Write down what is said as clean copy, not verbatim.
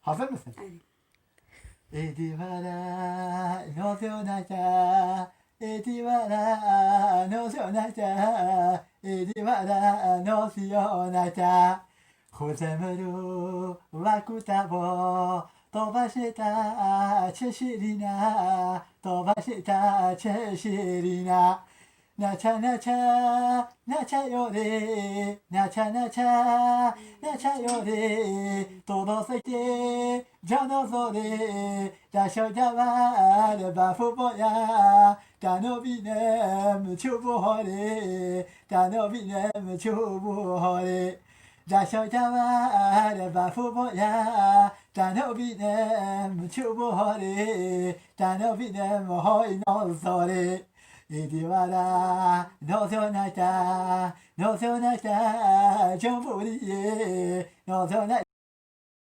Hazır mısın? Aynen. Edivara no sonata, Edivara no sonata, Edivara no sonata. Hozemaru wakuta wo tobashita cheshirina, tobashita cheshirina. Nacha nacha, nacha yore, nacha nacha, nacha yore, todo se que ya no sore, ya yo ya va, le va fuboya, ya no vine, me chubo hore, ya no vine, me chubo hore, ya yo ya va, le va fuboya, ya no vine, me chubo hore, ya no vine, me hoy no sore. 이리와라 너서나자 너서나자 정부리에 너서나